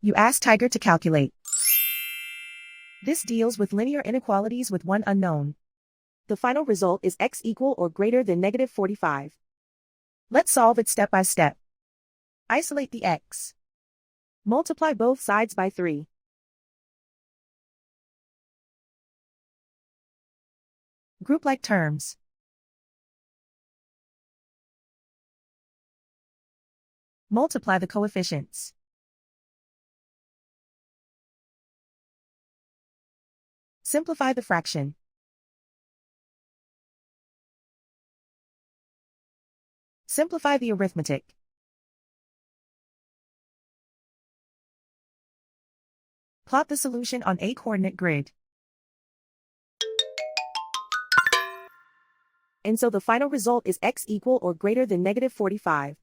You ask Tiger to calculate. This deals with linear inequalities with one unknown. The final result is x equal or greater than negative 45. Let's solve it step by step. Isolate the x. Multiply both sides by 3. Group like terms. Multiply the coefficients. Simplify the fraction. Simplify the arithmetic. Plot the solution on a coordinate grid. And so the final result is x equal or greater than negative 45.